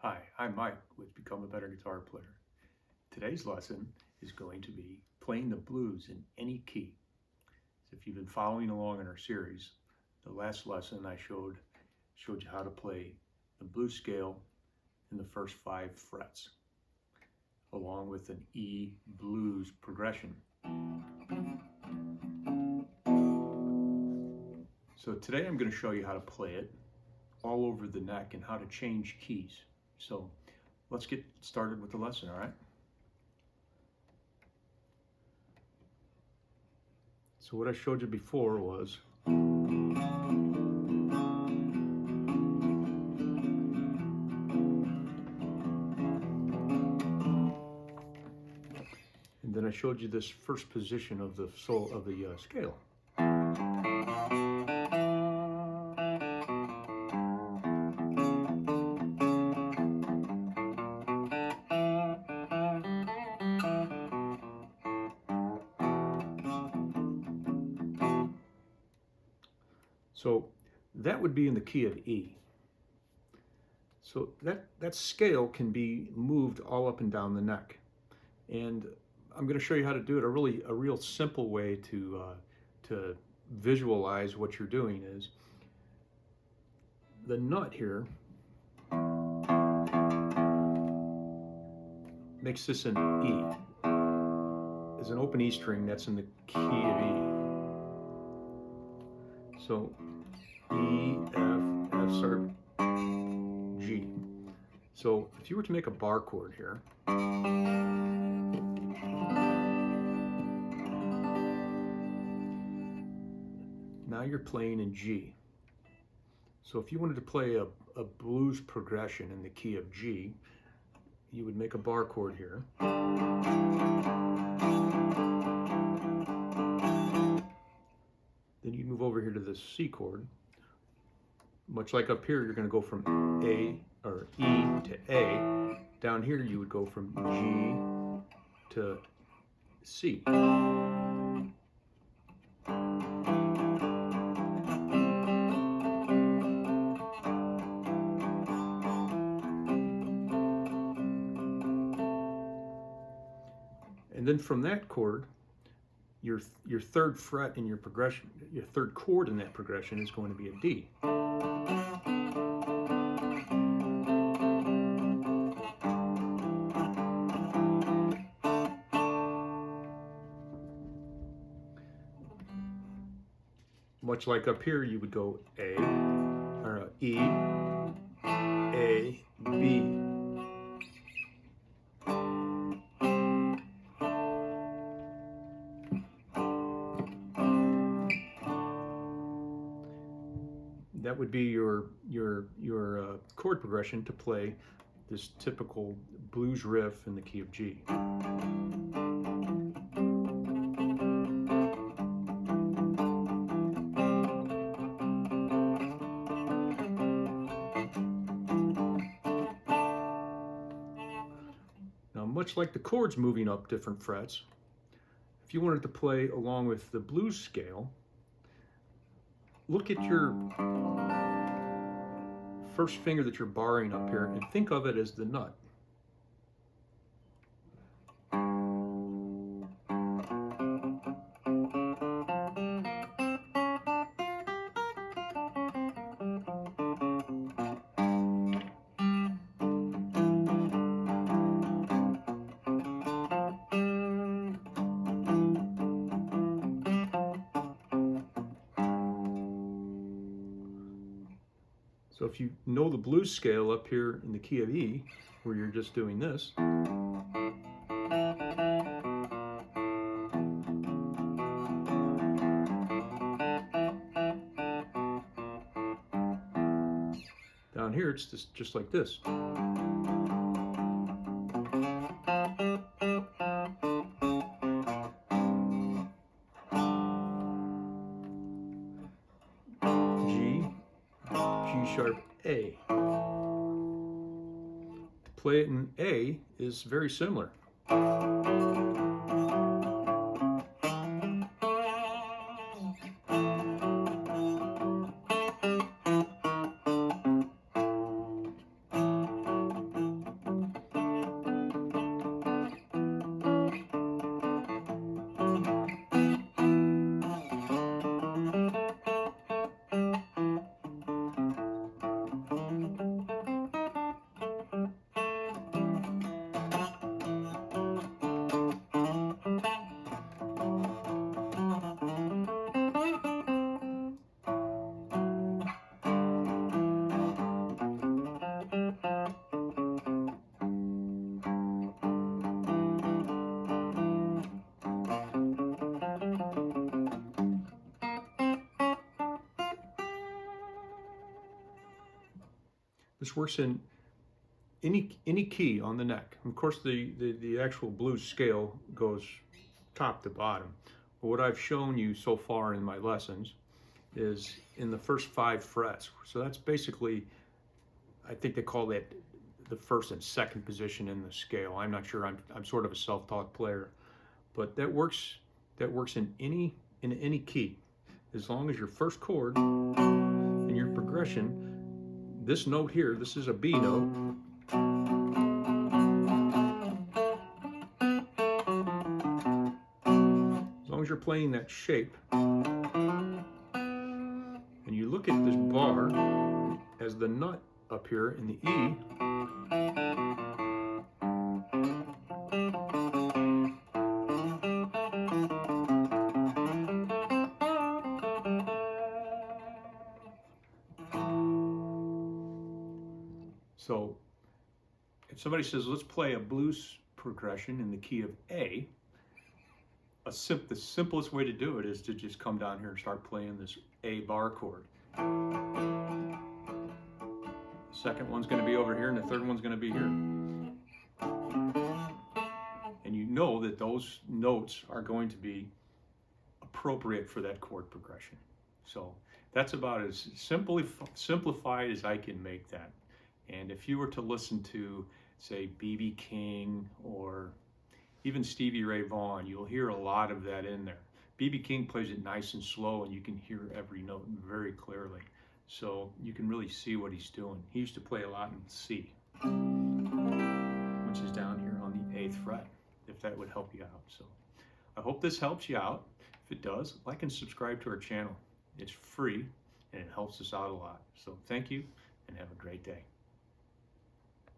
Hi, I'm Mike with Become a Better Guitar Player. Today's lesson is going to be playing the blues in any key. So if you've been following along in our series, the last lesson I showed you how to play the blues scale in the first 5 frets, along with an E blues progression. So today I'm going to show you how to play it all over the neck and how to change keys. So let's get started with the lesson, all right? So what I showed you before was and then I showed you this first position of the scale. So that would be in the key of E. So that scale can be moved all up and down the neck. And I'm going to show you how to do it. A real simple way to visualize what you're doing is the nut here makes this an E. There's an open E string that's in the key of E. So E, F sharp, G. So if you were to make a bar chord here, now you're playing in G. So if you wanted to play a blues progression in the key of G, you would make a bar chord here. Then you move over here to the C chord. Much like up here, you're going to go from A or E to A. Down here, you would go from G to C. And then from that chord, your third fret in your progression, your third chord in that progression is going to be a D. Much like up here, you would go A, or E, A, B. That would be your chord progression to play this typical blues riff in the key of G. Now, much like the chords moving up different frets, if you wanted to play along with the blues scale, look at your first finger that you're barring up here and think of it as the nut. So if you know the blues scale up here in the key of E, where you're just doing this, down here it's just like this. G sharp, A. To play it in A is very similar. This works in any key on the neck. Of course, the actual blues scale goes top to bottom. But what I've shown you so far in my lessons is in the first 5 frets. So that's basically, I think they call it the first and second position in the scale. I'm not sure. I'm sort of a self-taught player, but that works in any key, as long as your first chord and your progression. This note here, this is a B note. As long as you're playing that shape, and you look at this bar as the nut up here in the E, so if somebody says, let's play a blues progression in the key of A, the simplest way to do it is to just come down here and start playing this A bar chord. The second one's going to be over here, and the third one's going to be here. And you know that those notes are going to be appropriate for that chord progression. So that's about as simplified as I can make that. And if you were to listen to, say, B.B. King or even Stevie Ray Vaughan, you'll hear a lot of that in there. B.B. King plays it nice and slow, and you can hear every note very clearly. So you can really see what he's doing. He used to play a lot in C, which is down here on the 8th fret, if that would help you out. So I hope this helps you out. If it does, like and subscribe to our channel. It's free, and it helps us out a lot. So thank you, and have a great day.